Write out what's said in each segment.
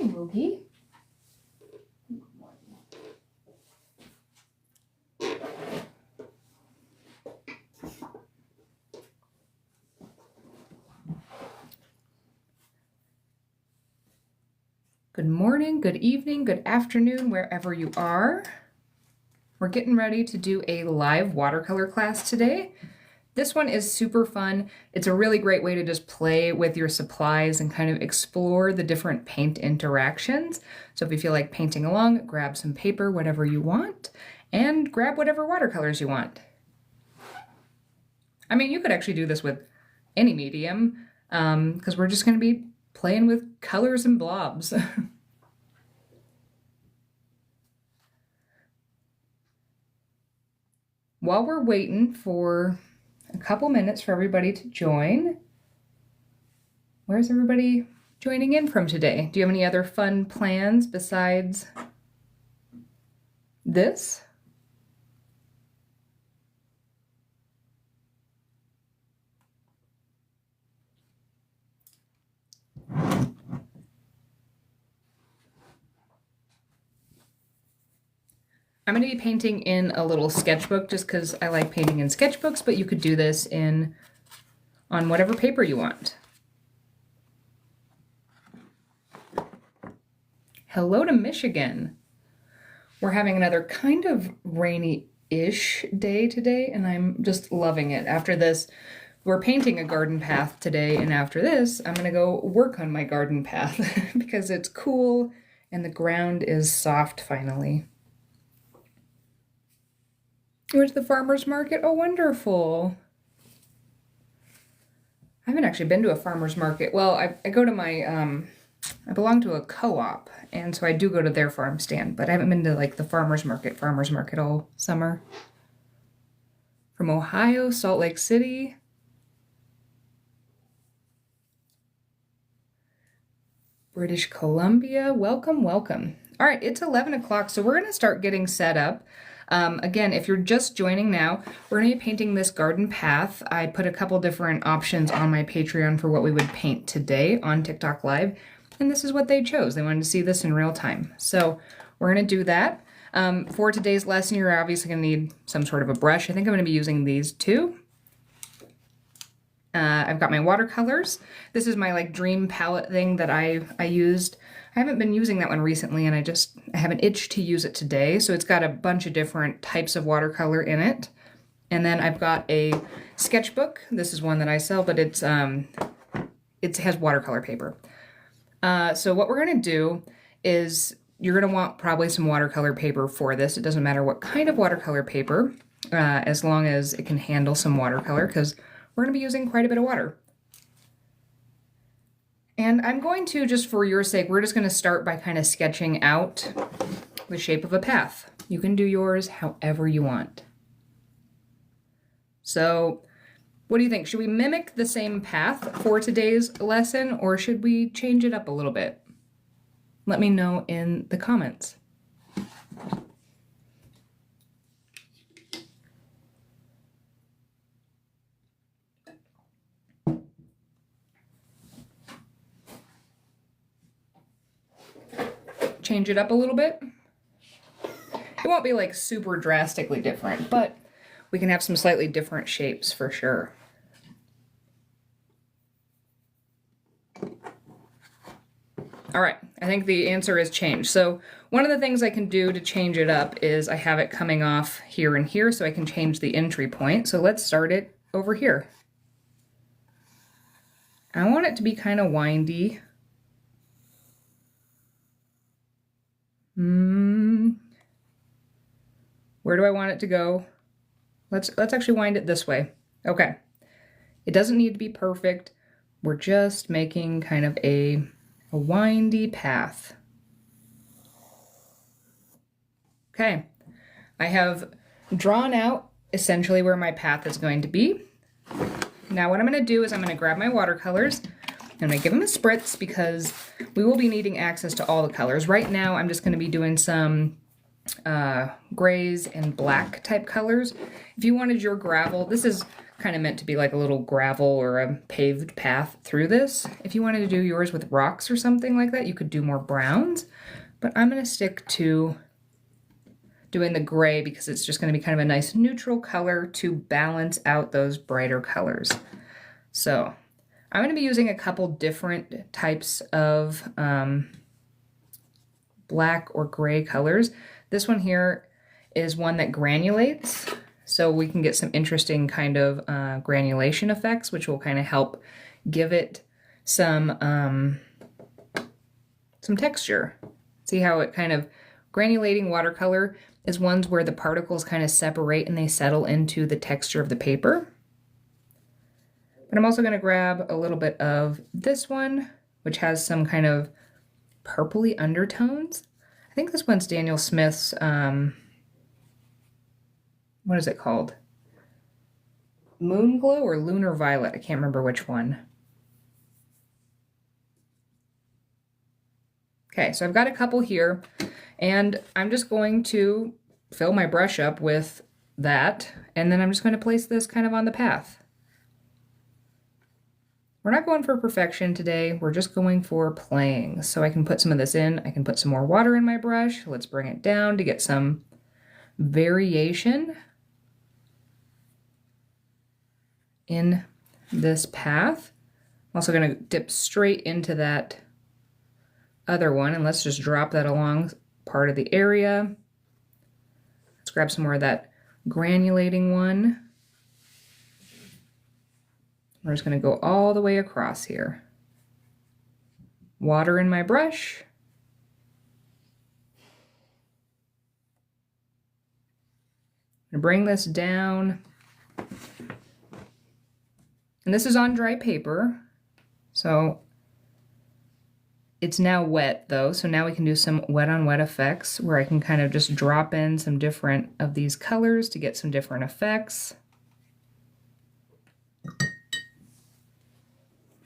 morning, Mookie. Good morning, good evening, good afternoon, wherever you are. We're getting ready to do a live watercolor class today. This one is super fun. It's a really great way to just play with your supplies and kind of explore the different paint interactions. So if you feel like painting along, grab some paper, whatever you want, and grab whatever watercolors you want. I mean, you could actually do this with any medium, because we're just going to be playing with colors and blobs. While we're waiting for a couple minutes for everybody to join, where's everybody joining in from today? Do you have any other fun plans besides this? I'm going to be painting in a little sketchbook just because I like painting in sketchbooks, but you could do this on whatever paper you want. Hello to Michigan. We're having another kind of rainy-ish day today, and I'm just loving it. After this, we're painting a garden path today, and after this, I'm going to go work on my garden path because it's cool and the ground is soft finally. Where's the farmer's market? Oh, wonderful. I haven't actually been to a farmer's market. Well, I go to my, I belong to a co-op, and so I do go to their farm stand, but I haven't been to like the farmer's market all summer. From Ohio, Salt Lake City. British Columbia, welcome, welcome. All right, it's 11 o'clock, so we're gonna start getting set up. Again, if you're just joining now, we're going to be painting this garden path. I put a couple different options on my Patreon for what we would paint today on TikTok Live, and this is what they chose. They wanted to see this in real time. So we're going to do that. For today's lesson, you're obviously going to need some sort of a brush. I think I'm going to be using these two. I've got my watercolors. This is my like dream palette thing that I used. I haven't been using that one recently, and I have an itch to use it today. So it's got a bunch of different types of watercolor in it. And then I've got a sketchbook. This is one that I sell, but it has watercolor paper. So what we're gonna do is you're gonna want probably some watercolor paper for this. It doesn't matter what kind of watercolor paper, as long as it can handle some watercolor, because we're gonna be using quite a bit of water. And I'm going to, just for your sake, we're just going to start by kind of sketching out the shape of a path. You can do yours however you want. So what do you think? Should we mimic the same path for today's lesson, or should we change it up a little bit? Let me know in the comments. Change it up a little bit. It won't be like super drastically different, but we can have some slightly different shapes for sure. All right, I think the answer is change. So one of the things I can do to change it up is I have it coming off here and here, so I can change the entry point. So let's start it over here. I want it to be kind of windy. Where do I want it to go? Let's actually wind it this way. Okay. It doesn't need to be perfect. We're just making kind of a windy path. Okay. I have drawn out essentially where my path is going to be. Now what I'm going to do is I'm going to grab my watercolors. I'm going to give them a spritz because we will be needing access to all the colors. Right now I'm just going to be doing some grays and black type colors. If you wanted your gravel, this is kind of meant to be like a little gravel or a paved path through this. If you wanted to do yours with rocks or something like that, you could do more browns, but I'm going to stick to doing the gray because it's just going to be kind of a nice neutral color to balance out those brighter colors. So I'm going to be using a couple different types of black or gray colors. This one here is one that granulates, so we can get some interesting kind of granulation effects, which will kind of help give it some texture. See how it kind of, granulating watercolor is ones where the particles kind of separate and they settle into the texture of the paper. But I'm also going to grab a little bit of this one, which has some kind of purpley undertones. I think this one's Daniel Smith's, what is it called? Moon Glow or Lunar Violet? I can't remember which one. Okay, so I've got a couple here, and I'm just going to fill my brush up with that, and then I'm just going to place this kind of on the path. We're not going for perfection today, we're just going for playing. So I can put some of this in, I can put some more water in my brush. Let's bring it down to get some variation in this path. I'm also going to dip straight into that other one, and let's just drop that along part of the area. Let's grab some more of that granulating one. We're just going to go all the way across here. Water in my brush. I'm going to bring this down. And this is on dry paper, so it's now wet though, so now we can do some wet on wet effects where I can kind of just drop in some different of these colors to get some different effects.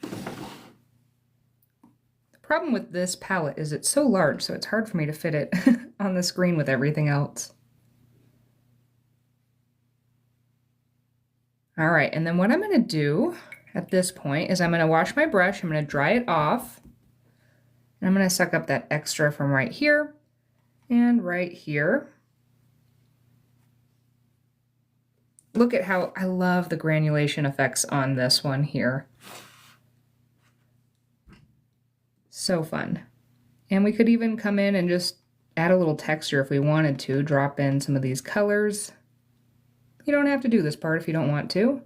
The problem with this palette is it's so large, so it's hard for me to fit it on the screen with everything else. All right, and then what I'm going to do at this point is I'm going to wash my brush, I'm going to dry it off, and I'm going to suck up that extra from right here and right here. Look at how I love the granulation effects on this one here. So fun. And we could even come in and just add a little texture if we wanted to, drop in some of these colors. You don't have to do this part if you don't want to.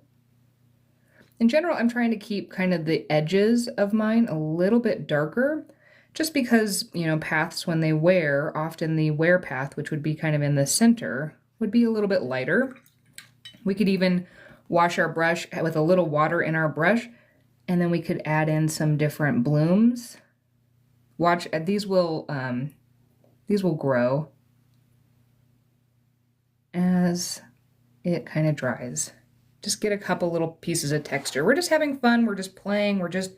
In general, I'm trying to keep kind of the edges of mine a little bit darker, just because, you know, paths when they wear, often the wear path, which would be kind of in the center, would be a little bit lighter. We could even wash our brush with a little water in our brush, and then we could add in some different blooms. Watch, these will grow as it kind of dries. Just get a couple little pieces of texture. We're just having fun, we're just playing, we're just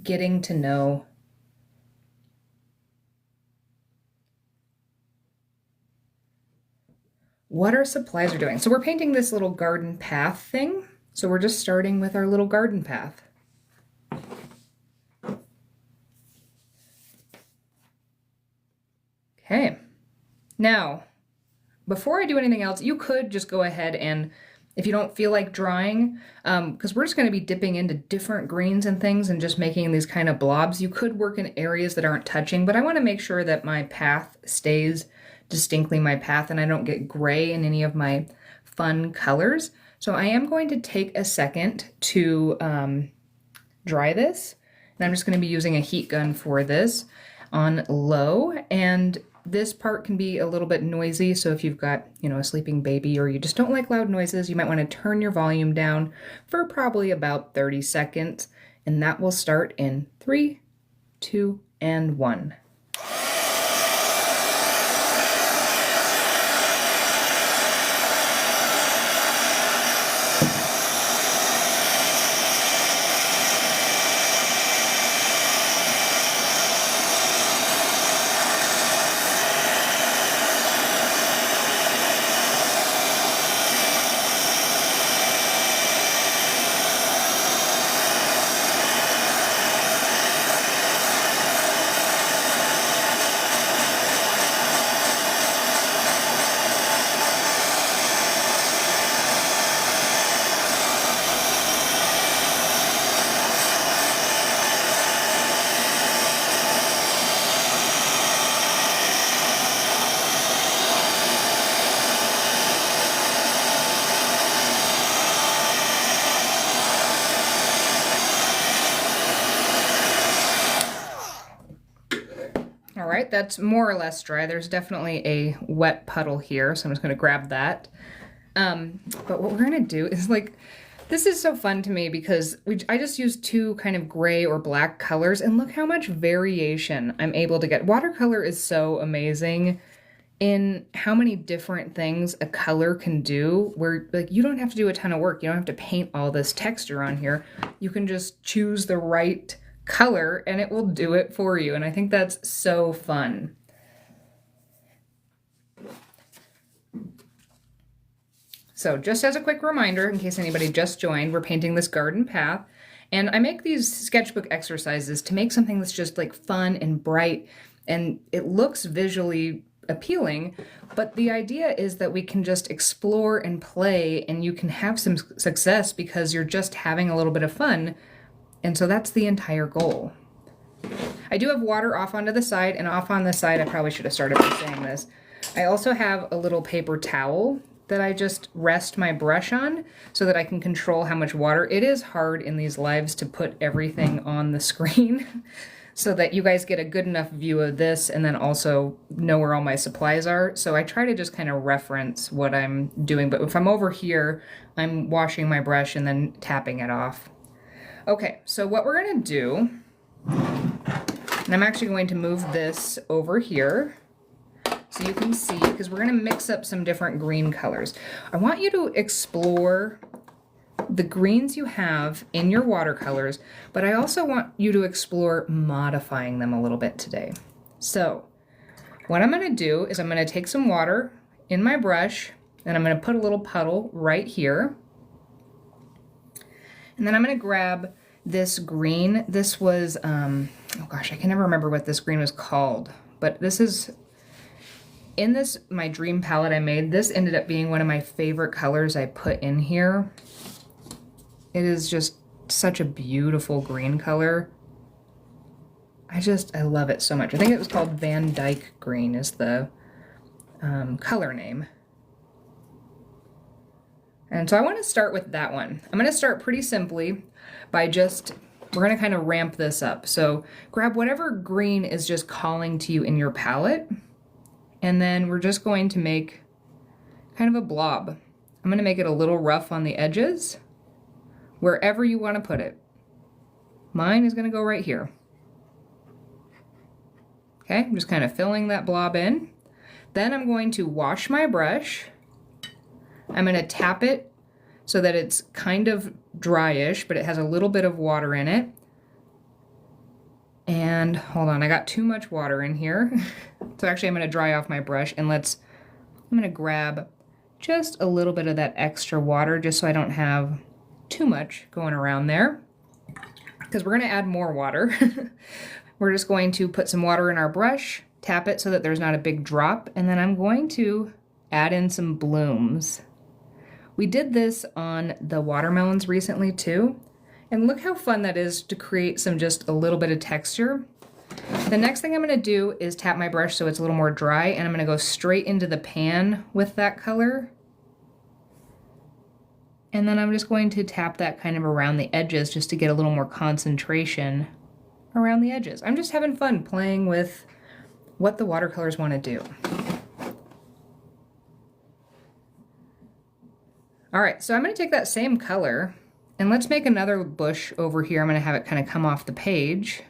getting to know. What our supplies are doing. So we're painting this little garden path thing. So we're just starting with our little garden path. Okay. Now, before I do anything else, you could just go ahead and, if you don't feel like drawing, because we're just going to be dipping into different greens and things and just making these kind of blobs, you could work in areas that aren't touching, but I want to make sure that my path stays distinctly my path and I don't get gray in any of my fun colors. So I am going to take a second to dry this, and I'm just going to be using a heat gun for this on low, and this part can be a little bit noisy, so if you've got, you know, a sleeping baby or you just don't like loud noises, you might want to turn your volume down for probably about 30 seconds, and that will start in 3, 2, and 1. All right, that's more or less dry. There's definitely a wet puddle here, so I'm just gonna grab that. But what we're gonna do is like, this is so fun to me because I just used two kind of gray or black colors, and look how much variation I'm able to get. Watercolor is so amazing in how many different things a color can do, where like you don't have to do a ton of work. You don't have to paint all this texture on here. You can just choose the right color and it will do it for you. And I think that's so fun. So just as a quick reminder, in case anybody just joined, we're painting this garden path. And I make these sketchbook exercises to make something that's just like fun and bright, and it looks visually appealing, but the idea is that we can just explore and play, and you can have some success because you're just having a little bit of fun. And so that's the entire goal. I do have water off onto the side, and off on the side, I probably should have started by saying this, I also have a little paper towel that I just rest my brush on so that I can control how much water. It is hard in these lives to put everything on the screen so that you guys get a good enough view of this and then also know where all my supplies are. So I try to just kind of reference what I'm doing, but if I'm over here, I'm washing my brush and then tapping it off. Okay, so what we're gonna do, and I'm actually going to move this over here so you can see, because we're gonna mix up some different green colors. I want you to explore the greens you have in your watercolors, but I also want you to explore modifying them a little bit today. So what I'm gonna do is I'm gonna take some water in my brush and I'm gonna put a little puddle right here. And then I'm gonna grab this green. This was, oh gosh, I can never remember what this green was called, but this is, in this, my dream palette I made, this ended up being one of my favorite colors I put in here. It is just such a beautiful green color. I love it so much. I think it was called Van Dyke Green is the color name. And so I want to start with that one. I'm going to start pretty simply by we're going to kind of ramp this up. So grab whatever green is just calling to you in your palette, and then we're just going to make kind of a blob. I'm going to make it a little rough on the edges, wherever you want to put it. Mine is going to go right here. Okay, I'm just kind of filling that blob in. Then I'm going to wash my brush. I'm going to tap it so that it's kind of dryish, but it has a little bit of water in it. And hold on, I got too much water in here. So actually I'm going to dry off my brush, and I'm going to grab just a little bit of that extra water just so I don't have too much going around there, because we're going to add more water. We're just going to put some water in our brush, tap it so that there's not a big drop, and then I'm going to add in some blooms. We did this on the watermelons recently too, and look how fun that is to create just a little bit of texture. The next thing I'm going to do is tap my brush so it's a little more dry, and I'm going to go straight into the pan with that color. And then I'm just going to tap that kind of around the edges just to get a little more concentration around the edges. I'm just having fun playing with what the watercolors want to do. All right, so I'm going to take that same color and let's make another bush over here. I'm going to have it kind of come off the page.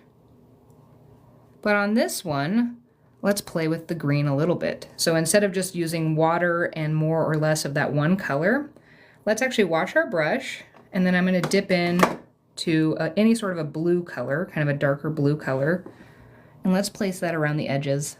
But on this one, let's play with the green a little bit. So instead of just using water and more or less of that one color, let's actually wash our brush, and then I'm going to dip in to any sort of a blue color, kind of a darker blue color, and let's place that around the edges.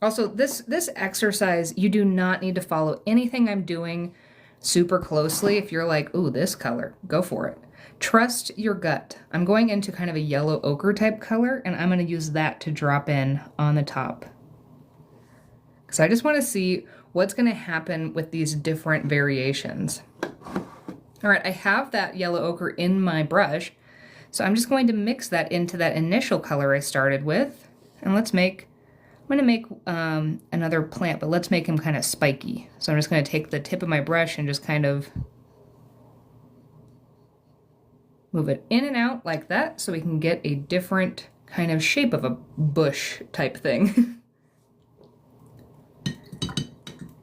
Also, this exercise, you do not need to follow anything I'm doing super closely. If you're like, ooh, this color, go for it. Trust your gut. I'm going into kind of a yellow ochre type color, and I'm going to use that to drop in on the top. So I just want to see what's going to happen with these different variations. All right, I have that yellow ochre in my brush, so I'm just going to mix that into that initial color I started with, and I'm going to make another plant, but let's make him kind of spiky. So I'm just going to take the tip of my brush and just kind of Move it in and out like that so we can get a different kind of shape of a bush type thing.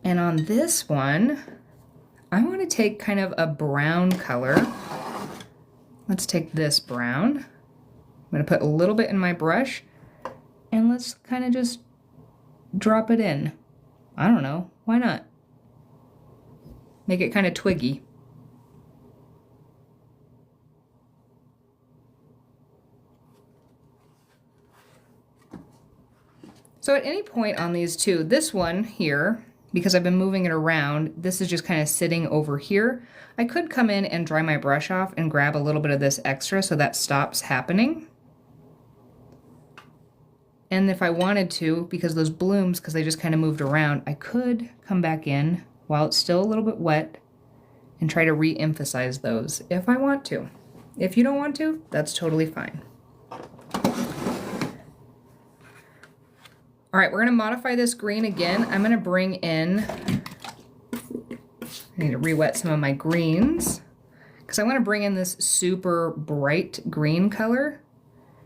And on this one, I want to take kind of a brown color. Let's take this brown. I'm going to put a little bit in my brush and let's kind of just drop it in. I don't know, why not? Make it kind of twiggy. So at any point on these two, this one here, because I've been moving it around, this is just kind of sitting over here. I could come in and dry my brush off and grab a little bit of this extra so that stops happening. And if I wanted to, because those blooms, because they just kind of moved around, I could come back in while it's still a little bit wet and try to re-emphasize those if I want to. If you don't want to, that's totally fine. All right, we're gonna modify this green again. I'm gonna bring in, I need to re-wet some of my greens because I wanna bring in this super bright green color.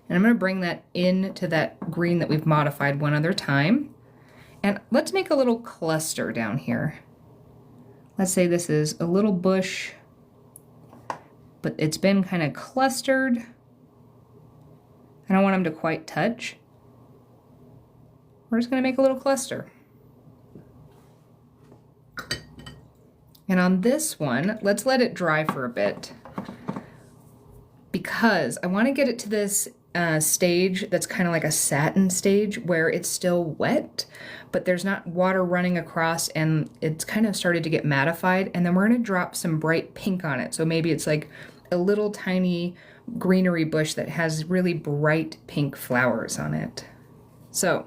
And I'm gonna bring that into that green that we've modified one other time. And let's make a little cluster down here. Let's say this is a little bush, but it's been kind of clustered. I don't want them to quite touch. We're just gonna make a little cluster. And on this one, let's let it dry for a bit because I wanna get it to this stage that's kind of like a satin stage where it's still wet, but there's not water running across and it's kind of started to get mattified. And then we're gonna drop some bright pink on it. So maybe it's like a little tiny greenery bush that has really bright pink flowers on it. So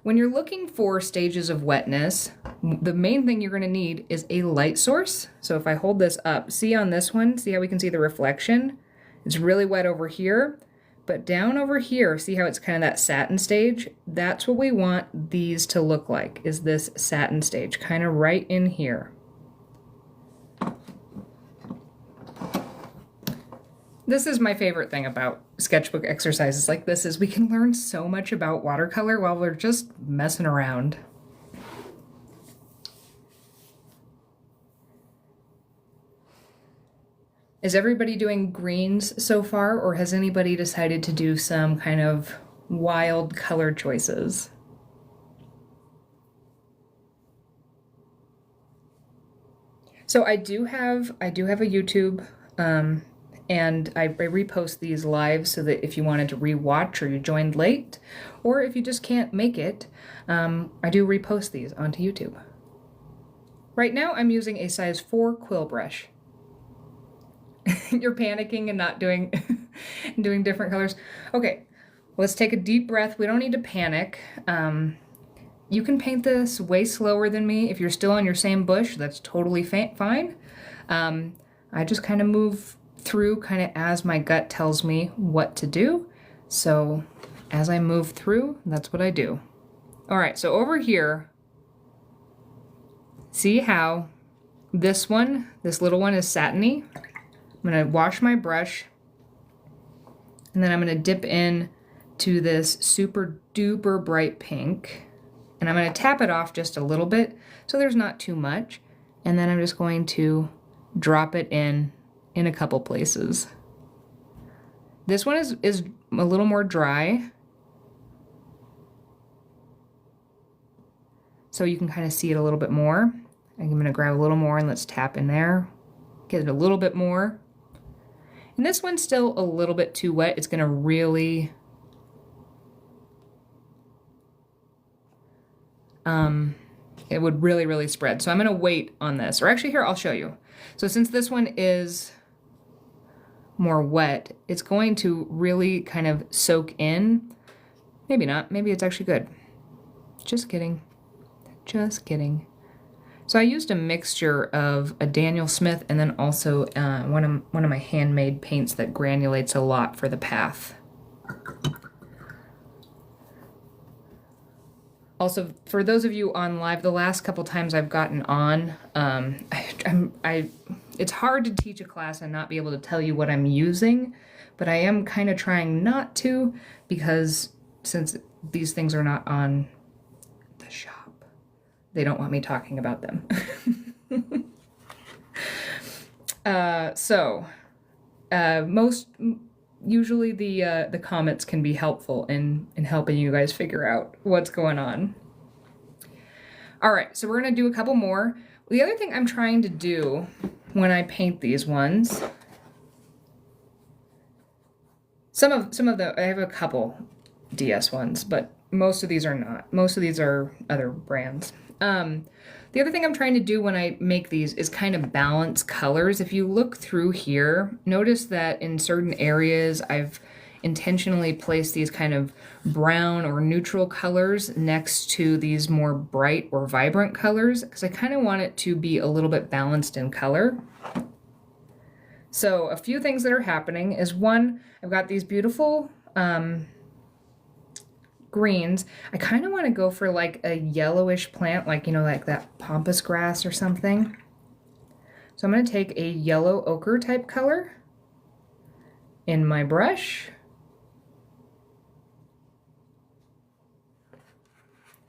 when you're looking for stages of wetness, the main thing you're gonna need is a light source. So if I hold this up, see on this one, see how we can see the reflection? It's really wet over here. But down over here, see how it's kind of that satin stage? That's what we want these to look like, is this satin stage, kind of right in here. This is my favorite thing about sketchbook exercises like this, is we can learn so much about watercolor while we're just messing around. Is everybody doing greens so far, or has anybody decided to do some kind of wild color choices? So I do have a YouTube, and I repost these live so that if you wanted to rewatch or you joined late, or if you just can't make it, I do repost these onto YouTube. Right now I'm using a size 4 quill brush. You're panicking and not doing doing different colors. Okay, let's take a deep breath. We don't need to panic. You can paint this way slower than me. If you're still on your same bush, that's totally fine. I just kind of move through kind of as my gut tells me what to do. So as I move through, that's what I do. All right, so over here, see how this little one is satiny? I'm gonna wash my brush and then I'm gonna dip in to this super duper bright pink and I'm gonna tap it off just a little bit so there's not too much, and then I'm just going to drop it in a couple places. This one is a little more dry, so you can kind of see it a little bit more. I'm gonna grab a little more and let's tap in there, get it a little bit more. And this one's still a little bit too wet. It's gonna really, it would really spread. So I'm gonna wait on this, or actually here, I'll show you. So since this one is more wet, it's going to really kind of soak in. Maybe not, maybe it's actually good. Just kidding, just kidding. So I used a mixture of a Daniel Smith and then also one of my handmade paints that granulates a lot for the path. Also, for those of you on live, the last couple times I've gotten on, I It's hard to teach a class and not be able to tell you what I'm using, but I am kind of trying not to, because since these things are not on the shop, they don't want me talking about them. Usually the comments can be helpful in helping you guys figure out what's going on. All right, so we're gonna do a couple more. The other thing I'm trying to do when I paint these ones, some of I have a couple DS ones, but most of these are not. Most of these are other brands. The other thing I'm trying to do when I make these is kind of balance colors. If you look through here, notice that in certain areas I've intentionally placed these kind of brown or neutral colors next to these more bright or vibrant colors, because I kind of want it to be a little bit balanced in color. So a few things that are happening is, one, I've got these beautiful greens. I kind of want to go for like a yellowish plant, like, you know, like that pampas grass or something. So I'm going to take a yellow ochre type color in my brush.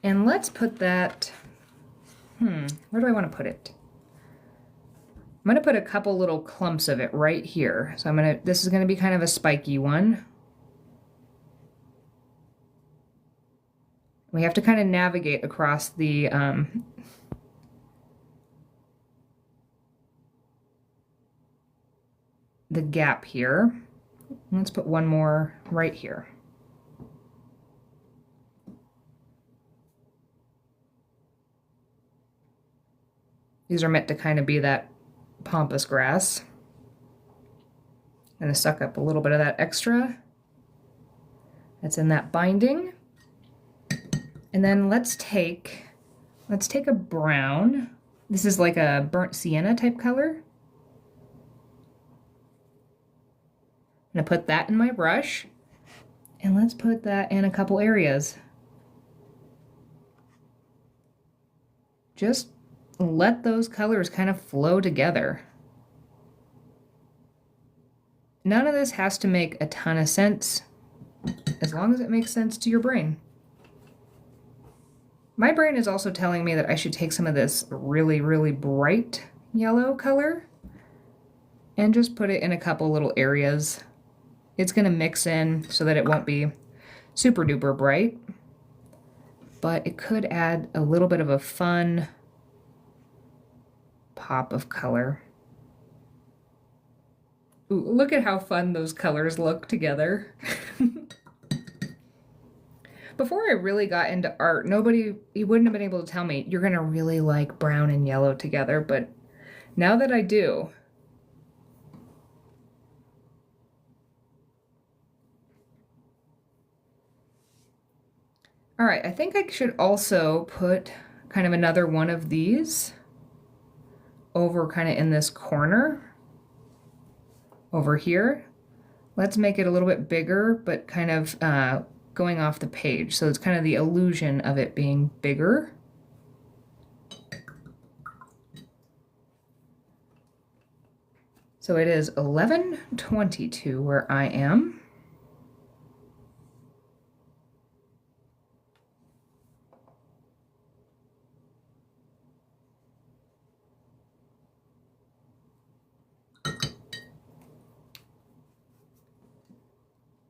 And let's put that, where do I want to put it? I'm going to put a couple little clumps of it right here. So this is going to be kind of a spiky one. We have to kind of navigate across the gap here. Let's put one more right here. These are meant to kind of be that pampas grass. I'm going to suck up a little bit of that extra that's in that binding. And then let's take a brown. This is like a burnt sienna type color. I'm gonna put that in my brush, and let's put that in a couple areas. Just let those colors kind of flow together. None of this has to make a ton of sense, as long as it makes sense to your brain. My brain is also telling me that I should take some of this really, really bright yellow color and just put it in a couple little areas. It's going to mix in so that it won't be super duper bright, but it could add a little bit of a fun pop of color. Ooh, look at how fun those colors look together. Before I really got into art, you wouldn't have been able to tell me you're gonna really like brown and yellow together, but now that I do, all right, I think I should also put kind of another one of these over kind of in this corner over here. Let's make it a little bit bigger, but kind of going off the page. So it's kind of the illusion of it being bigger. So it is 11:22 where I am.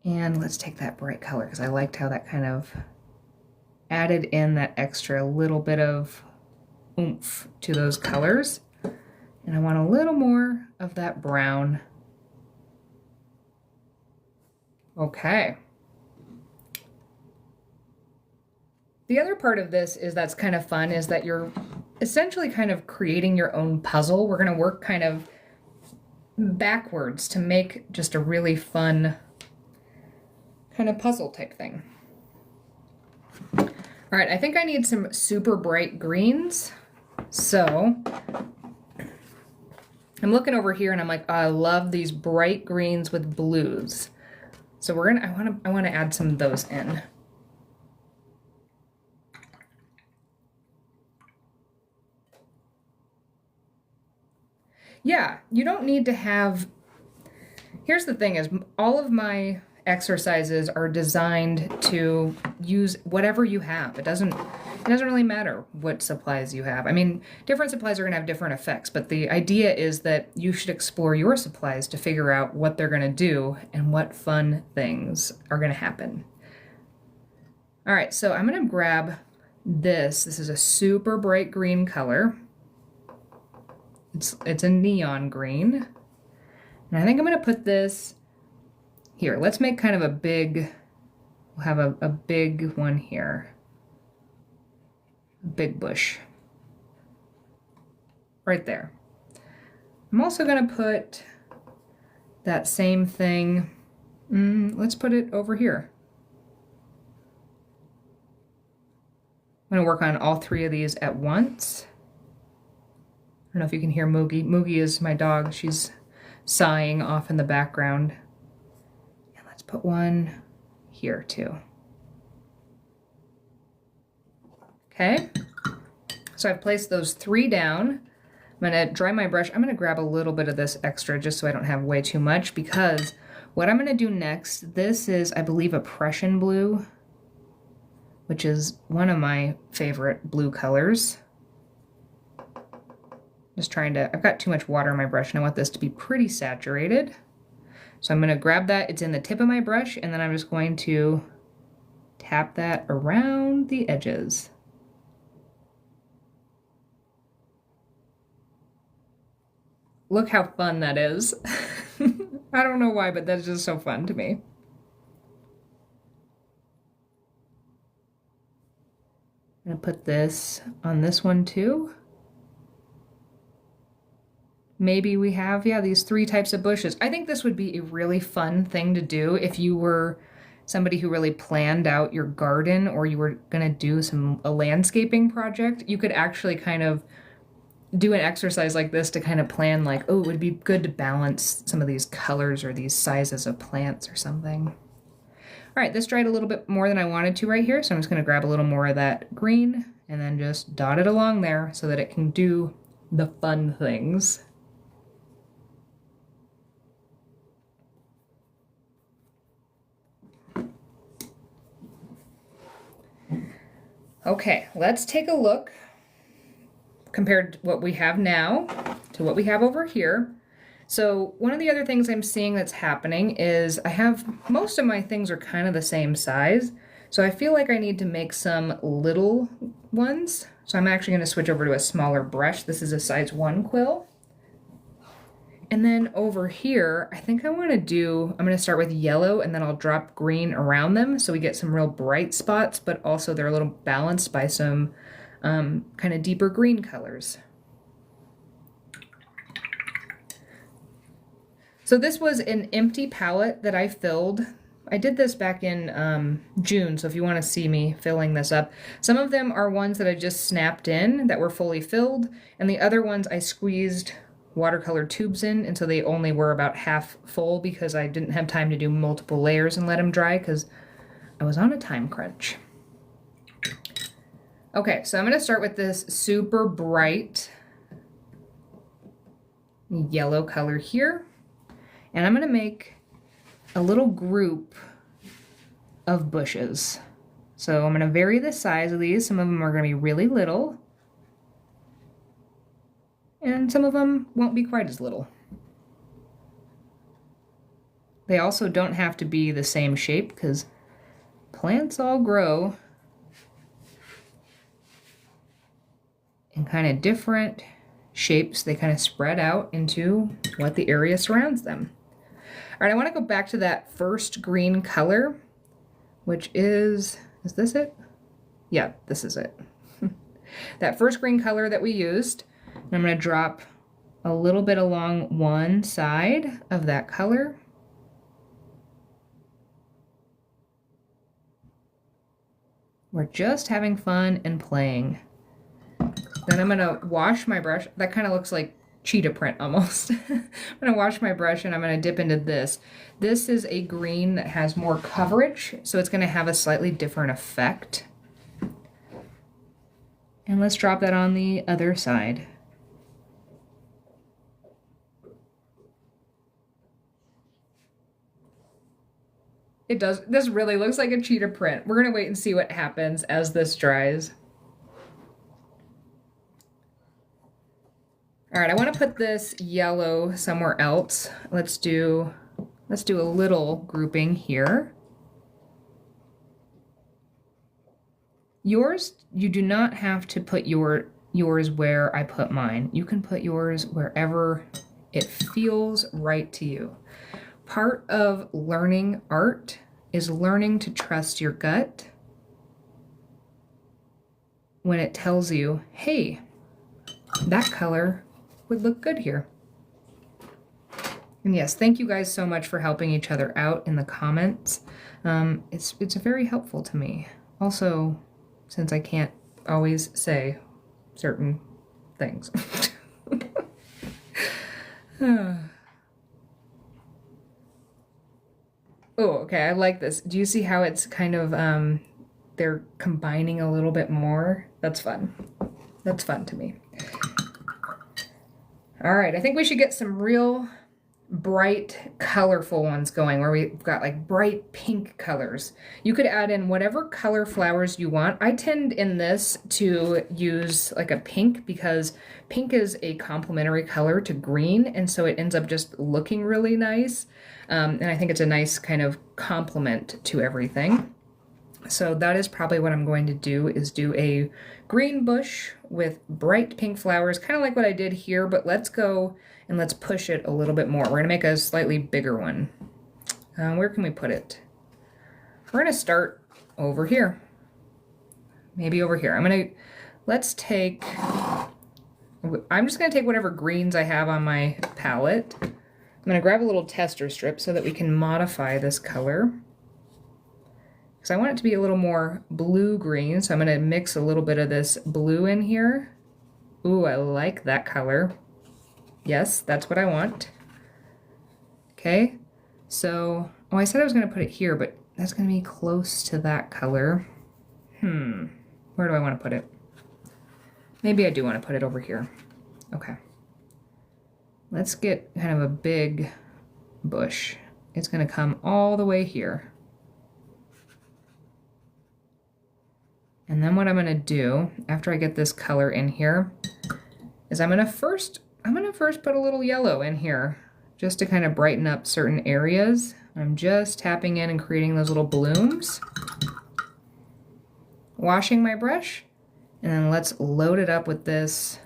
And let's take that bright color because I liked how that kind of added in that extra little bit of oomph to those colors. And I want a little more of that brown. Okay. The other part of this that's kind of fun is that you're essentially kind of creating your own puzzle. We're going to work kind of backwards to make just a really fun kind of puzzle type thing. All right, I think I need some super bright greens. So I'm looking over here and I'm like, oh, I love these bright greens with blues. So I want to add some of those in. Yeah, you don't need to have, here's the thing is all of my exercises are designed to use whatever you have. It doesn't really matter what supplies you have. I mean, different supplies are going to have different effects, but the idea is that you should explore your supplies to figure out what they're going to do and what fun things are going to happen. All right, so I'm going to grab this. This is a super bright green color. It's a neon green. And I think I'm going to put this here. Let's make kind of a big, we'll have a big one here. A big bush. Right there. I'm also going to put that same thing, let's put it over here. I'm going to work on all three of these at once. I don't know if you can hear Moogie. Moogie is my dog. She's sighing off in the background. And let's put one here too. Okay, so I've placed those three down. I'm gonna dry my brush. I'm gonna grab a little bit of this extra just so I don't have way too much, because what I'm gonna do next, this is, I believe, a Prussian blue, which is one of my favorite blue colors. Just trying to, I've got too much water in my brush and I want this to be pretty saturated. So I'm gonna grab that, it's in the tip of my brush, and then I'm just going to tap that around the edges. Look how fun that is. I don't know why, but that's just so fun to me. I'm gonna put this on this one too. Maybe we have, yeah, these three types of bushes. I think this would be a really fun thing to do if you were somebody who really planned out your garden, or you were gonna do a landscaping project. You could actually kind of do an exercise like this to kind of plan like, oh, it would be good to balance some of these colors or these sizes of plants or something. All right, this dried a little bit more than I wanted to right here, so I'm just gonna grab a little more of that green and then just dot it along there so that it can do the fun things. Okay, let's take a look compared to what we have now to what we have over here. So one of the other things I'm seeing that's happening is I have, most of my things are kind of the same size. So I feel like I need to make some little ones. So I'm actually gonna switch over to a smaller brush. This is a size 1 quill. And then over here, I think I'm gonna start with yellow and then I'll drop green around them so we get some real bright spots, but also they're a little balanced by some kind of deeper green colors. So this was an empty palette that I filled. I did this back in June, so if you want to see me filling this up. Some of them are ones that I just snapped in that were fully filled, and the other ones I squeezed watercolor tubes in, and so they only were about half full because I didn't have time to do multiple layers and let them dry because I was on a time crunch. Okay, so I'm going to start with this super bright yellow color here, and I'm going to make a little group of bushes. So I'm going to vary the size of these. Some of them are going to be really little, and some of them won't be quite as little. They also don't have to be the same shape because plants all grow in kind of different shapes. They kind of spread out into what the area surrounds them. All right, I want to go back to that first green color, which is this it? Yeah, this is it. That first green color that we used. And I'm going to drop a little bit along one side of that color. We're just having fun and playing. Then I'm going to wash my brush. That kind of looks like cheetah print almost. I'm going to wash my brush and I'm going to dip into this. This is a green that has more coverage, so it's going to have a slightly different effect. And let's drop that on the other side. It does. This really looks like a cheetah print. We're gonna wait and see what happens as this dries. All right, I want to put this yellow somewhere else. Let's do a little grouping here. Yours, you do not have to put yours where I put mine. You can put yours wherever it feels right to you. Part of learning art is learning to trust your gut when it tells you, hey, that color would look good here. And yes, thank you guys so much for helping each other out in the comments. It's very helpful to me. Also, since I can't always say certain things. Oh, okay, I like this. Do you see how it's kind of, they're combining a little bit more? That's fun. That's fun to me. All right, I think we should get some real bright, colorful ones going where we've got like bright pink colors. You could add in whatever color flowers you want. I tend in this to use like a pink because pink is a complementary color to green, and so it ends up just looking really nice. And I think it's a nice kind of complement to everything. So that is probably what I'm going to do, is do a green bush with bright pink flowers, kind of like what I did here, but let's go and let's push it a little bit more. We're gonna make a slightly bigger one. Where can we put it? We're gonna start over here. Maybe over here. I'm just gonna take whatever greens I have on my palette. I'm gonna grab a little tester strip so that we can modify this color. Because I want it to be a little more blue-green, so I'm going to mix a little bit of this blue in here. Ooh, I like that color. Yes, that's what I want. Okay, so, oh, I said I was going to put it here, but that's going to be close to that color. Where do I want to put it? Maybe I do want to put it over here. Okay. Let's get kind of a big bush. It's going to come all the way here. And then what I'm going to do after I get this color in here is I'm going to first put a little yellow in here just to kind of brighten up certain areas. I'm just tapping in and creating those little blooms. Washing my brush, and then let's load it up with this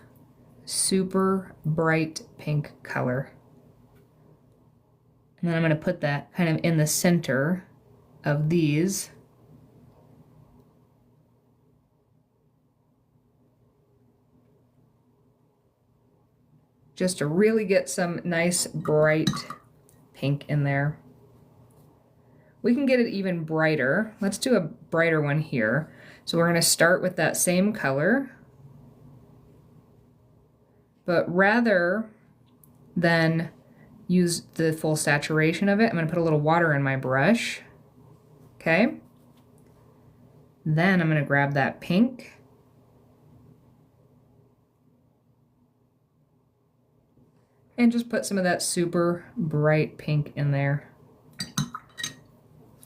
super bright pink color. And then I'm going to put that kind of in the center of these. Just to really get some nice bright pink in there. We can get it even brighter. Let's do a brighter one here. So we're going to start with that same color, but rather than use the full saturation of it, I'm going to put a little water in my brush. Okay. Then I'm going to grab that pink. And just put some of that super bright pink in there.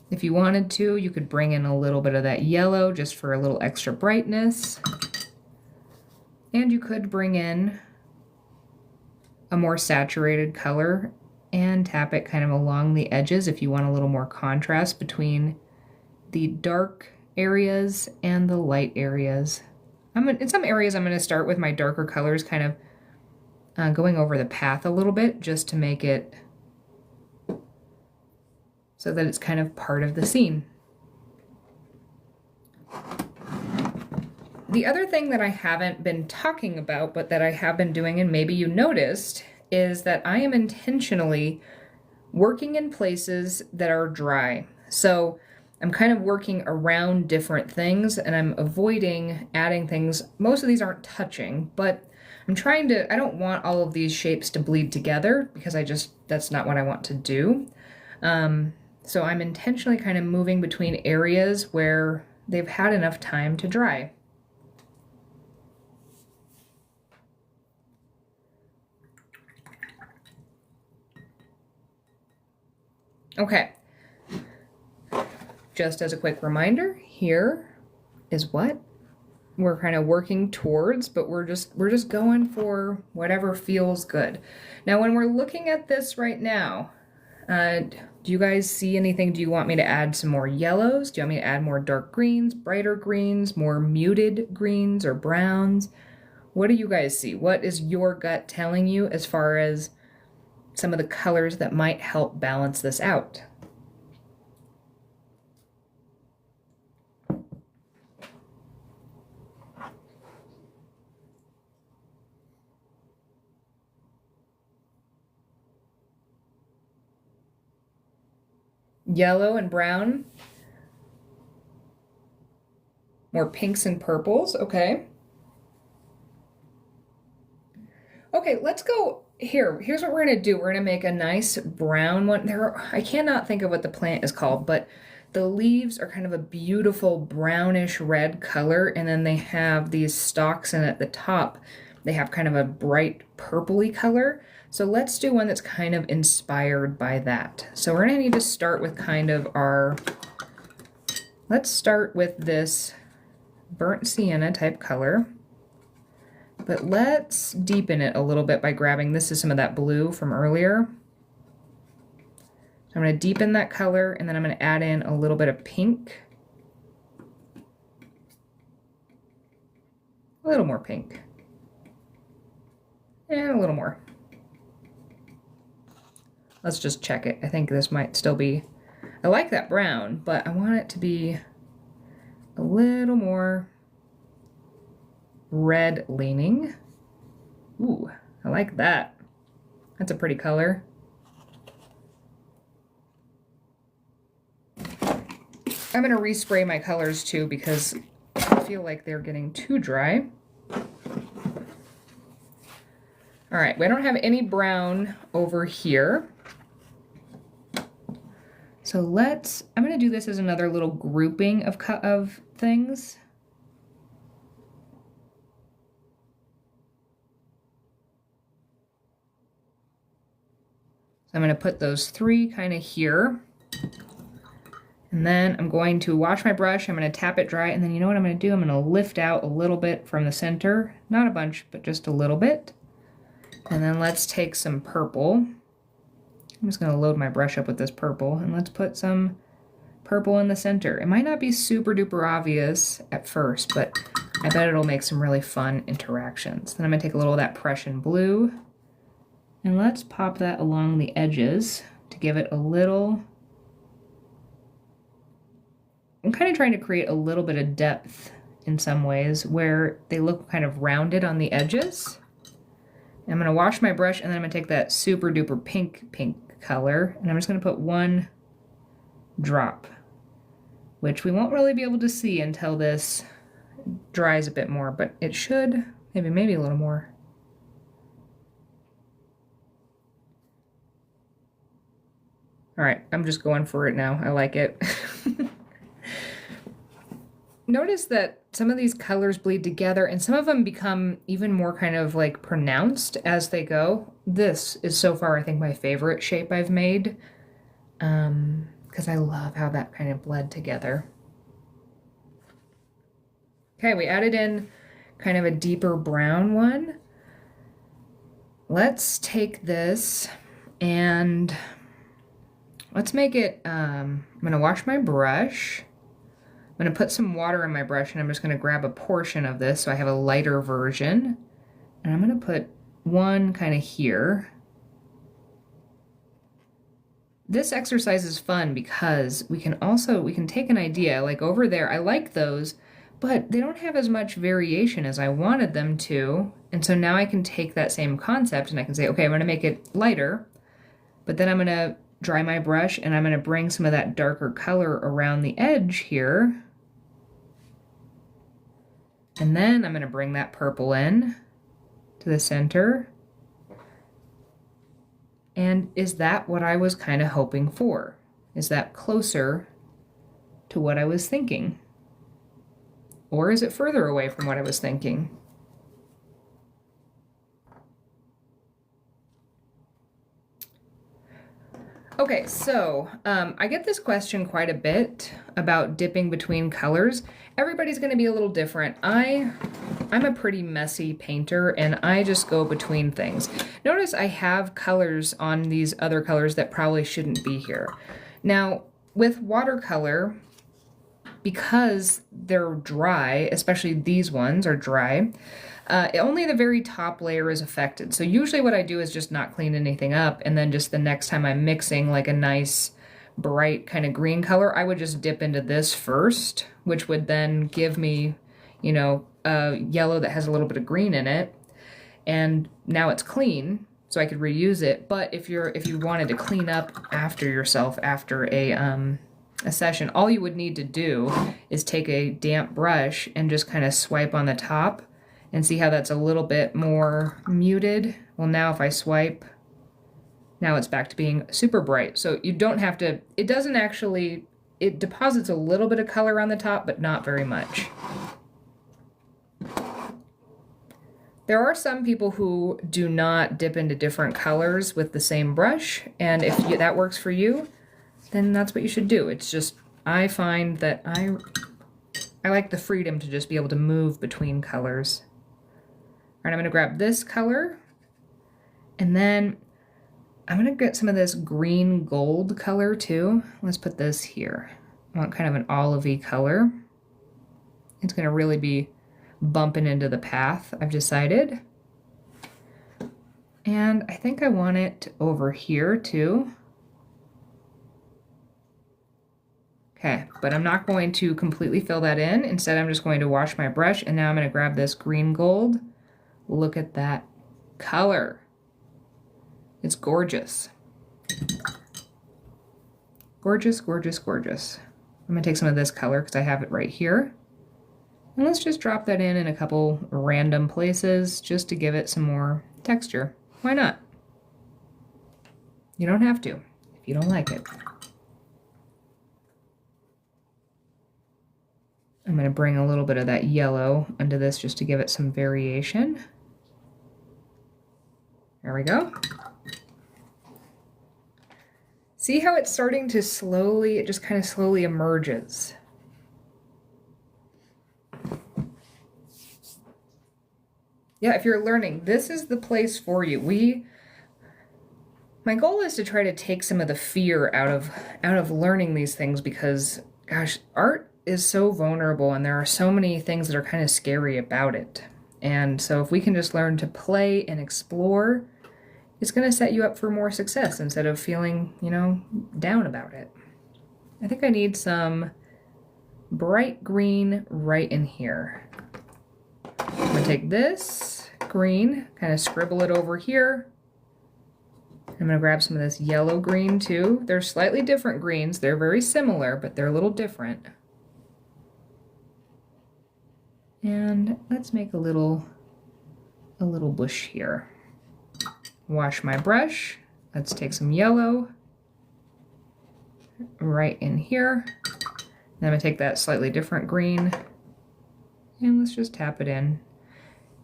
If you wanted to, you could bring in a little bit of that yellow just for a little extra brightness. And you could bring in a more saturated color and tap it kind of along the edges if you want a little more contrast between the dark areas and the light areas. In some areas I'm going to start with my darker colors kind of going over the path a little bit just to make it so that it's kind of part of the scene. The other thing that I haven't been talking about, but that I have been doing, and maybe you noticed, is that I am intentionally working in places that are dry. So I'm kind of working around different things, and I'm avoiding adding things. Most of these aren't touching, but I'm trying to, I don't want all of these shapes to bleed together because that's not what I want to do. So I'm intentionally kind of moving between areas where they've had enough time to dry. Okay. just as a quick reminder, here is what we're kind of working towards, but we're just going for whatever feels good. Now, when we're looking at this right now, do you guys see anything? Do you want me to add some more yellows? Do you want me to add more dark greens, brighter greens, more muted greens or browns? What do you guys see? What is your gut telling you as far as some of the colors that might help balance this out? Yellow and brown. More pinks and purples, okay. Okay, let's go here. Here's what we're gonna do. We're gonna make a nice brown one. I cannot think of what the plant is called, but the leaves are kind of a beautiful brownish red color, and then they have these stalks, and at the top they have kind of a bright purpley color. So let's do one that's kind of inspired by that. So we're gonna need to start with kind of let's start with this burnt sienna type color, but let's deepen it a little bit by grabbing, this is some of that blue from earlier. I'm gonna deepen that color, and then I'm gonna add in a little bit of pink. A little more pink. And a little more. Let's just check it. I think this might still be, I like that brown, but I want it to be a little more red leaning. Ooh, I like that. That's a pretty color. I'm gonna respray my colors too because I feel like they're getting too dry. All right, we don't have any brown over here. So I'm gonna do this as another little grouping of things. So I'm gonna put those three kind of here. And then I'm going to wash my brush, I'm gonna tap it dry, and then you know what I'm gonna do? I'm gonna lift out a little bit from the center. Not a bunch, but just a little bit. And then let's take some purple. I'm just gonna load my brush up with this purple, and let's put some purple in the center. It might not be super duper obvious at first, but I bet it'll make some really fun interactions. Then I'm gonna take a little of that Prussian blue, and let's pop that along the edges to give it a little, I'm kind of trying to create a little bit of depth in some ways where they look kind of rounded on the edges. I'm gonna wash my brush, and then I'm gonna take that super duper pink color, and I'm just gonna put one drop, which we won't really be able to see until this dries a bit more, but it should, maybe a little more. All right, I'm just going for it now. I like it. Notice that some of these colors bleed together, and some of them become even more kind of like pronounced as they go. This is so far, I think, my favorite shape I've made, because I love how that kind of bled together. Okay, we added in kind of a deeper brown one. Let's take this and let's make it, I'm gonna wash my brush. I'm gonna put some water in my brush, and I'm just gonna grab a portion of this so I have a lighter version. And I'm gonna put one kind of here. This exercise is fun because we can take an idea, like over there, I like those, but they don't have as much variation as I wanted them to. And so now I can take that same concept and I can say, okay, I'm gonna make it lighter, but then I'm gonna dry my brush, and I'm gonna bring some of that darker color around the edge here. And then I'm gonna bring that purple in to the center. And is that what I was kind of hoping for? Is that closer to what I was thinking? Or is it further away from what I was thinking? Okay, so I get this question quite a bit about dipping between colors. Everybody's going to be a little different. I'm a pretty messy painter and I just go between things. Notice I have colors on these other colors that probably shouldn't be here. Now, with watercolor, because they're dry, especially these ones are dry, only the very top layer is affected. So usually what I do is just not clean anything up, and then just the next time I'm mixing like a nice bright kind of green color, I would just dip into this first, which would then give me, you know, a yellow that has a little bit of green in it. And now it's clean, so I could reuse it. But if you wanted to clean up after yourself after a session, all you would need to do is take a damp brush and just kind of swipe on the top and see how that's a little bit more muted. Well, now if I swipe, now it's back to being super bright. So you don't have to, it doesn't actually, it deposits a little bit of color on the top, but not very much. There are some people who do not dip into different colors with the same brush, and if that works for you, then that's what you should do. It's just, I find that I like the freedom to just be able to move between colors. All right, I'm gonna grab this color, and then I'm gonna get some of this green gold color too. Let's put this here. I want kind of an olivey color. It's gonna really be bumping into the path, I've decided. And I think I want it over here too. Okay, but I'm not going to completely fill that in. Instead, I'm just going to wash my brush, and now I'm going to grab this green gold. Look at that color. It's gorgeous. Gorgeous, gorgeous, gorgeous. I'm going to take some of this color because I have it right here. And let's just drop that in a couple random places just to give it some more texture. Why not? You don't have to if you don't like it. I'm going to bring a little bit of that yellow into this just to give it some variation. There we go. See how it's starting to slowly, it just kind of slowly emerges. Yeah, if you're learning, this is the place for you. My goal is to try to take some of the fear out of learning these things because, gosh, art is so vulnerable and there are so many things that are kind of scary about it. And so if we can just learn to play and explore, it's going to set you up for more success instead of feeling, you know, down about it. I think I need some bright green right in here. I'm going to take this green, kind of scribble it over here. I'm going to grab some of this yellow green too. They're slightly different greens. They're very similar, but they're a little different. And let's make a little bush here. Wash my brush. Let's take some yellow right in here. Then I'm gonna take that slightly different green and let's just tap it in.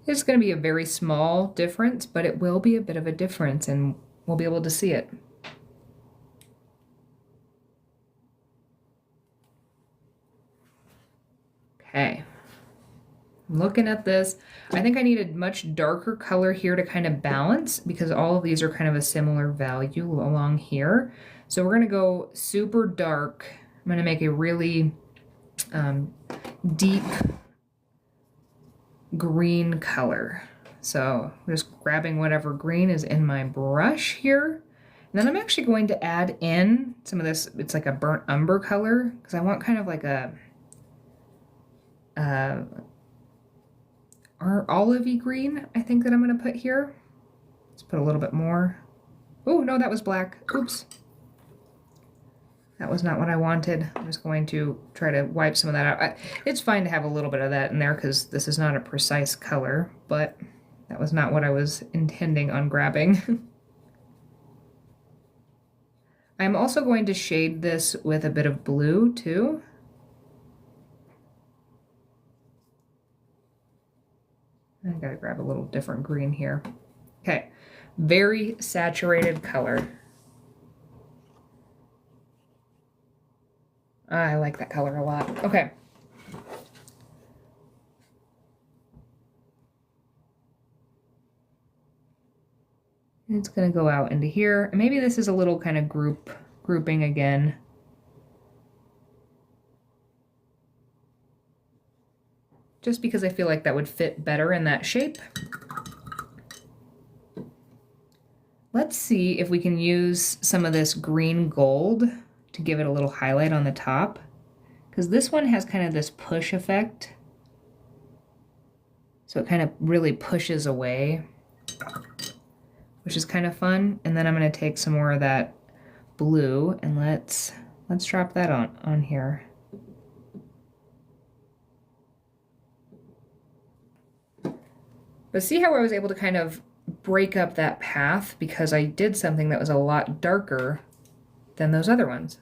It's gonna be a very small difference, but it will be a bit of a difference and we'll be able to see it. Okay. Looking at this, I think I need a much darker color here to kind of balance because all of these are kind of a similar value along here. So we're going to go super dark. I'm going to make a really deep green color. So I'm just grabbing whatever green is in my brush here. And then I'm actually going to add in some of this, it's like a burnt umber color because I want kind of like a olivey green, I think that I'm going to put here. Let's put a little bit more. Oh, no, that was black. Oops. That was not what I wanted. I'm just going to try to wipe some of that out. It's fine to have a little bit of that in there because this is not a precise color, but that was not what I was intending on grabbing. I'm also going to shade this with a bit of blue too. I gotta grab a little different green here. Okay, very saturated color. I like that color a lot. Okay. It's gonna go out into here. Maybe this is a little kind of grouping again. Just because I feel like that would fit better in that shape. Let's see if we can use some of this green gold to give it a little highlight on the top, because this one has kind of this push effect. So it kind of really pushes away, which is kind of fun. And then I'm going to take some more of that blue and let's drop that on here. But see how I was able to kind of break up that path because I did something that was a lot darker than those other ones.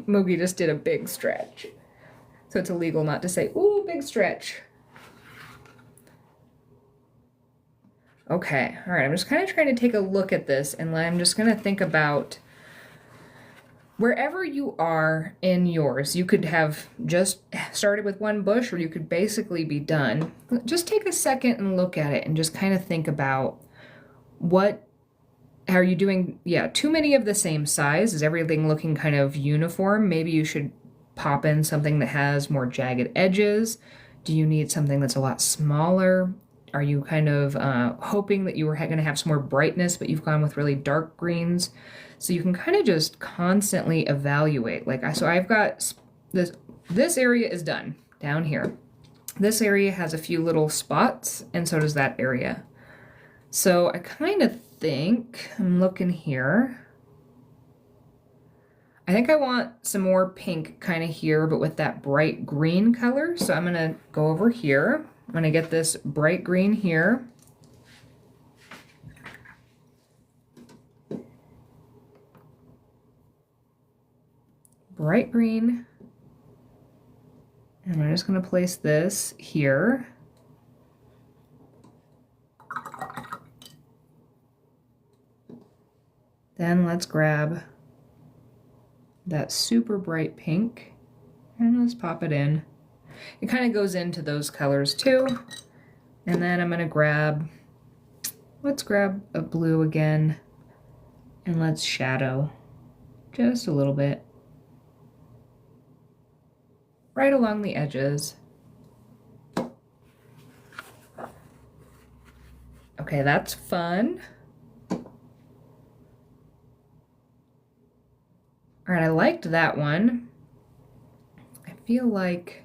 Moogie just did a big stretch. So it's illegal not to say, ooh, big stretch. Okay, all right, I'm just kind of trying to take a look at this, and I'm just going to think about wherever you are in yours. You could have just started with one bush, or you could basically be done. Just take a second and look at it and just kind of think about what are you doing? Yeah, too many of the same size. Is everything looking kind of uniform? Maybe you should pop in something that has more jagged edges. Do you need something that's a lot smaller? Are you kind of hoping that you were going to have some more brightness, but you've gone with really dark greens? So you can kind of just constantly evaluate. So I've got this area is done down here. This area has a few little spots, and so does that area. So I kind of think, I'm looking here, I think I want some more pink kind of here, but with that bright green color. So I'm gonna go over here. I'm gonna get this bright green here. Bright green. And I'm just gonna place this here. Then let's grab that super bright pink and let's pop it in. It kind of goes into those colors too. And then I'm gonna let's grab a blue again and let's shadow just a little bit right along the edges. Okay, that's fun. All right, I liked that one. I feel like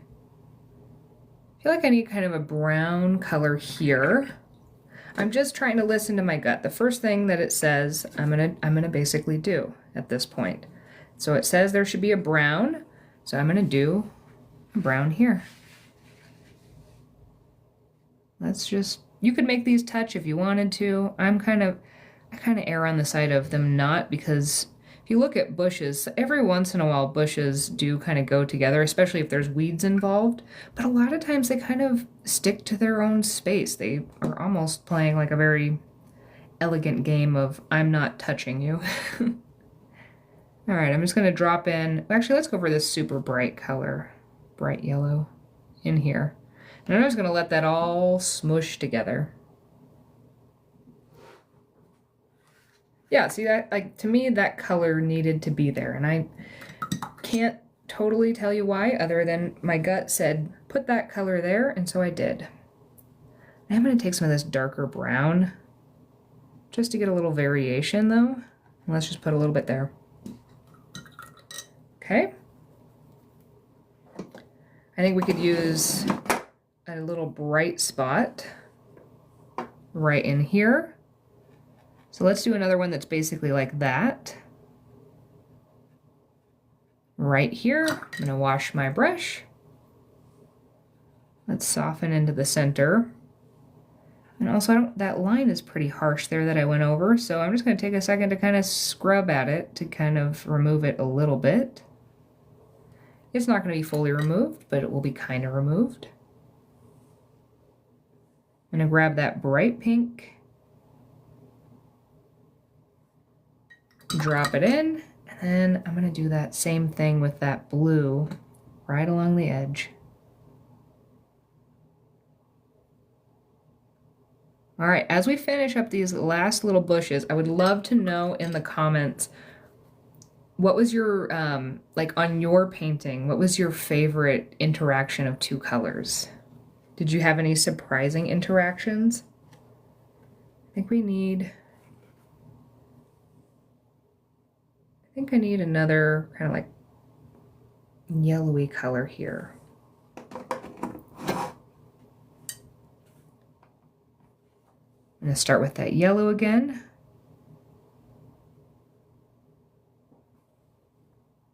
I need kind of a brown color here. I'm just trying to listen to my gut. The first thing that it says, I'm gonna basically do at this point. So it says there should be a brown, so I'm gonna do a brown here. You could make these touch if you wanted to. I kind of err on the side of them not, because if you look at bushes, every once in a while bushes do kind of go together, especially if there's weeds involved, but a lot of times they kind of stick to their own space. They are almost playing like a very elegant game of I'm not touching you. All right, I'm just gonna drop in, actually let's go for this super bright color, bright yellow in here. And I'm just gonna let that all smush together. Yeah, see that, like, to me that color needed to be there, and I can't totally tell you why other than my gut said put that color there, and so I did. I'm going to take some of this darker brown just to get a little variation though, and let's just put a little bit there. Okay. I think we could use a little bright spot right in here. So let's do another one that's basically like that. Right here, I'm gonna wash my brush. Let's soften into the center. And also, that line is pretty harsh there that I went over, so I'm just gonna take a second to kind of scrub at it to kind of remove it a little bit. It's not going to be fully removed, but it will be kind of removed. I'm going to grab that bright pink, drop it in, and then I'm going to do that same thing with that blue right along the edge. All right, as we finish up these last little bushes, I would love to know in the comments, what was your, like on your painting, what was your favorite interaction of two colors? Did you have any surprising interactions? I think I need another kind of like yellowy color here. I'm going to start with that yellow again.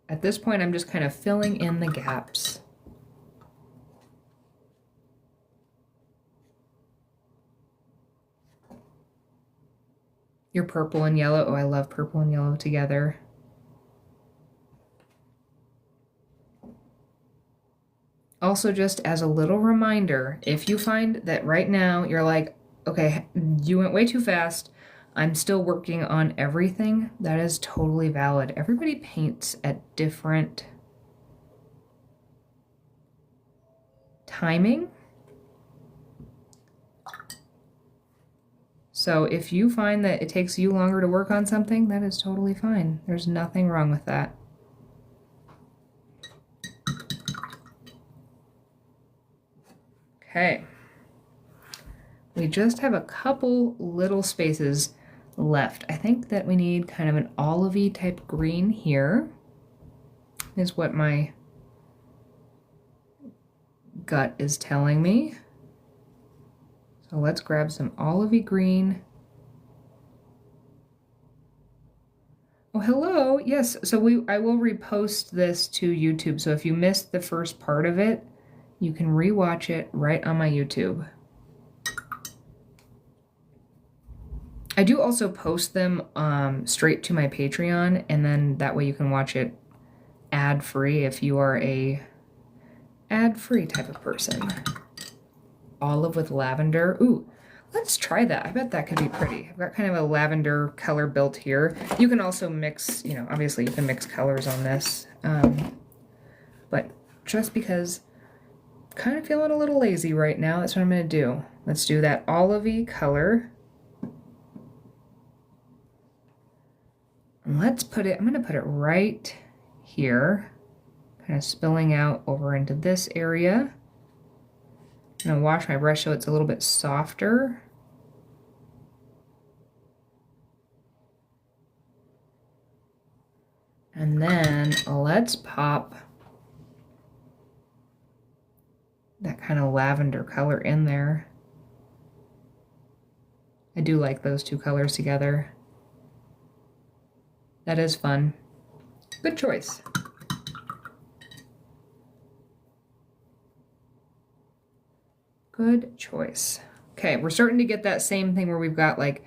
At this point, I'm just kind of filling in the gaps. Your purple and yellow. Oh, I love purple and yellow together. Also, just as a little reminder, if you find that right now you're like, okay, you went way too fast, I'm still working on everything, that is totally valid. Everybody paints at different timing. So if you find that it takes you longer to work on something, that is totally fine. There's nothing wrong with that. Okay. We just have a couple little spaces left. I think that we need kind of an olivey type green here, is what my gut is telling me. So let's grab some olivey green. Oh, hello. Yes, so I will repost this to YouTube. So if you missed the first part of it, you can rewatch it right on my YouTube. I do also post them straight to my Patreon, and then that way you can watch it ad-free if you are a ad-free type of person. Olive with lavender. Ooh, let's try that. I bet that could be pretty. I've got kind of a lavender color built here. You can also mix, you know, obviously you can mix colors on this. But just because I'm kind of feeling a little lazy right now, that's what I'm going to do. Let's do that olivey color. Let's put it, I'm going to put it right here, kind of spilling out over into this area. I'm going to wash my brush so it's a little bit softer. And then let's pop that kind of lavender color in there. I do like those two colors together. That is fun. Good choice. Good choice. Okay, we're starting to get that same thing where we've got like,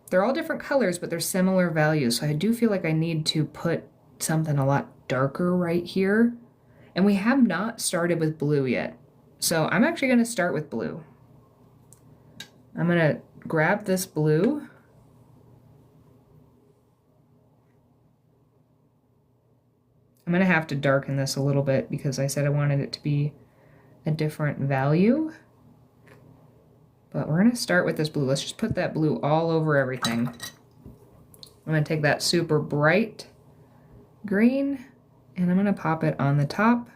they're all different colors, but they're similar values. So I do feel like I need to put something a lot darker right here. And we have not started with blue yet. So I'm actually going to start with blue. I'm going to grab this blue. I'm going to have to darken this a little bit because I said I wanted it to be a different value. But we're going to start with this blue. Let's just put that blue all over everything. I'm going to take that super bright green and I'm going to pop it on the top.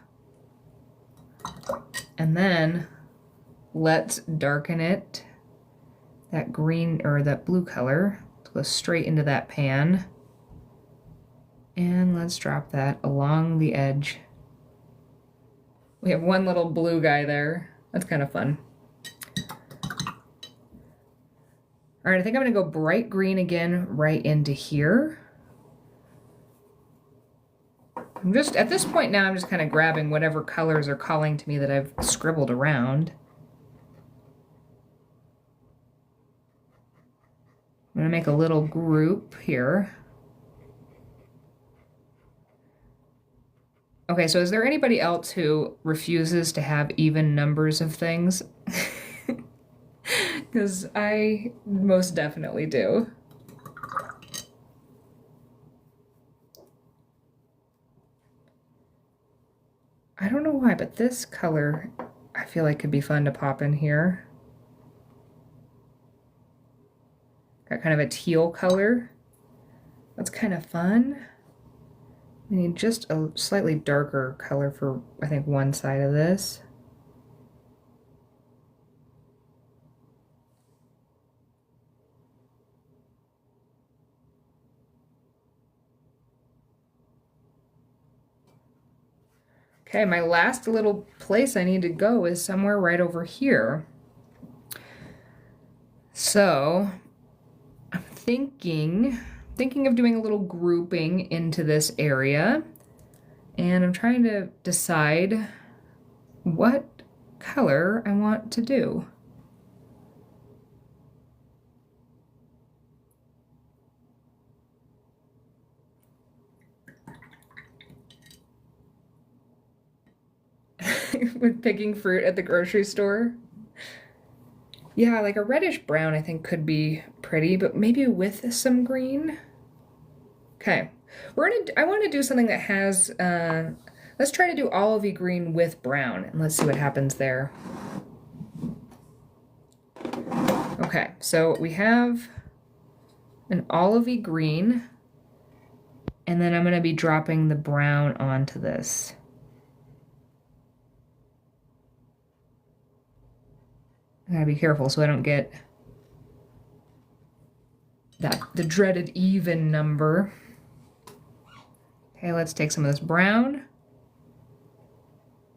And then let's darken it, that green or that blue color, to go straight into that pan. And let's drop that along the edge. We have one little blue guy there. That's kind of fun. All right, I think I'm gonna go bright green again right into here. I'm just, at this point now, I'm just kind of grabbing whatever colors are calling to me that I've scribbled around. I'm gonna make a little group here. Okay, so is there anybody else who refuses to have even numbers of things? Because I most definitely do. I don't know why, but this color I feel like could be fun to pop in here. Got kind of a teal color. That's kind of fun. We need just a slightly darker color for, I think, one side of this. Okay, my last little place I need to go is somewhere right over here. So I'm thinking of doing a little grouping into this area, and I'm trying to decide what color I want to do. With picking fruit at the grocery store. Yeah, like a reddish brown I think could be pretty, but maybe with some green. Okay, I want to do something that has, let's try to do olivey green with brown, and let's see what happens there. Okay, so we have an olivey green, and then I'm going to be dropping the brown onto this. I gotta be careful so I don't get the dreaded even number. Okay, let's take some of this brown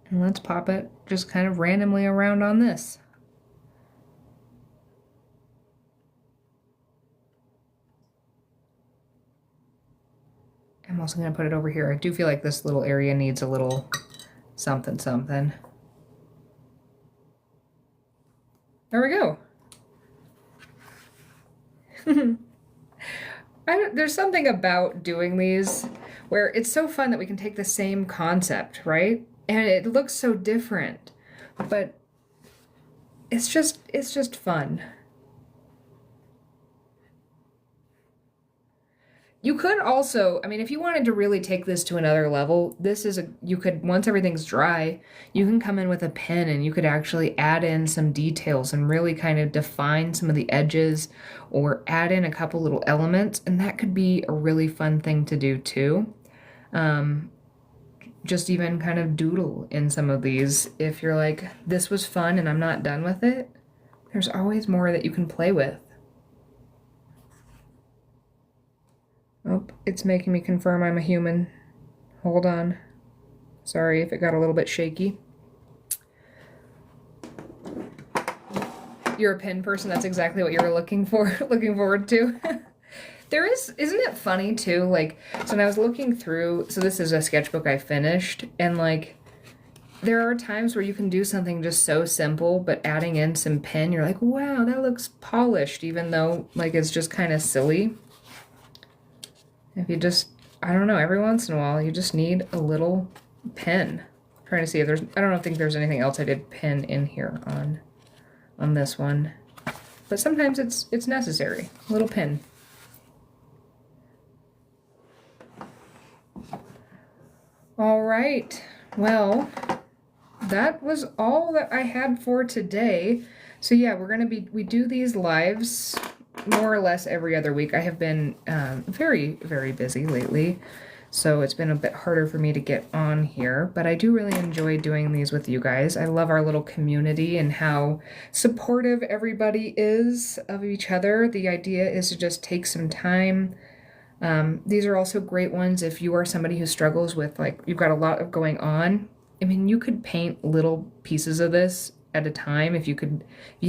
and let's pop it just kind of randomly around on this. I'm also gonna put it over here. I do feel like this little area needs a little something something. There we go. There's something about doing these where it's so fun that we can take the same concept, right? And it looks so different, but it's just fun. You could also, I mean, if you wanted to really take this to another level, you could, once everything's dry, you can come in with a pen and you could actually add in some details and really kind of define some of the edges or add in a couple little elements, and that could be a really fun thing to do too. Just even kind of doodle in some of these. If you're like, this was fun and I'm not done with it, there's always more that you can play with. Oh, it's making me confirm I'm a human. Hold on. Sorry if it got a little bit shaky. You're a pen person, that's exactly what you were looking forward to. Isn't it funny too, like, so when I was looking through, so this is a sketchbook I finished, and like, there are times where you can do something just so simple, but adding in some pen, you're like, wow, that looks polished, even though, like, it's just kind of silly. If you just, I don't know, every once in a while, you just need a little pen. I'm trying to see if I don't think there's anything else I did pen in here on this one. But sometimes it's necessary, a little pen. All right, well, that was all that I had for today. So yeah, we do these lives more or less every other week. I have been very, very busy lately, so it's been a bit harder for me to get on here, but I do really enjoy doing these with you guys. I love our little community and how supportive everybody is of each other. The idea is to just take some time. These are also great ones if you are somebody who struggles with, like, you've got a lot of going on. I mean, you could paint little pieces of this at a time. If you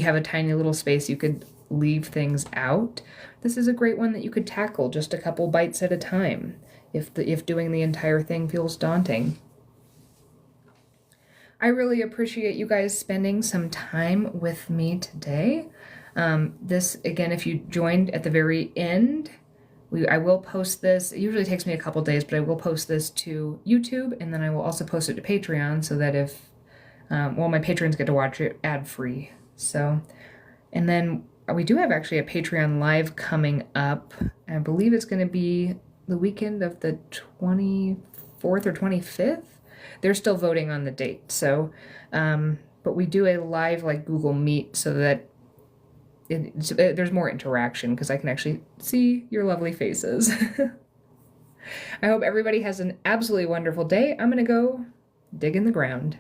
have a tiny little space, you could leave things out. This is a great one that you could tackle just a couple bites at a time if doing the entire thing feels daunting. I really appreciate you guys spending some time with me today. This, again, if you joined at the very end, I will post this. It usually takes me a couple days, but I will post this to YouTube, and then I will also post it to Patreon so that if, well, my patrons get to watch it ad-free. So, and then we do have actually a Patreon live coming up. I believe it's going to be the weekend of the 24th or 25th. They're still voting on the date. So, but we do a live like Google Meet so that there's more interaction because I can actually see your lovely faces. I hope everybody has an absolutely wonderful day. I'm going to go dig in the ground.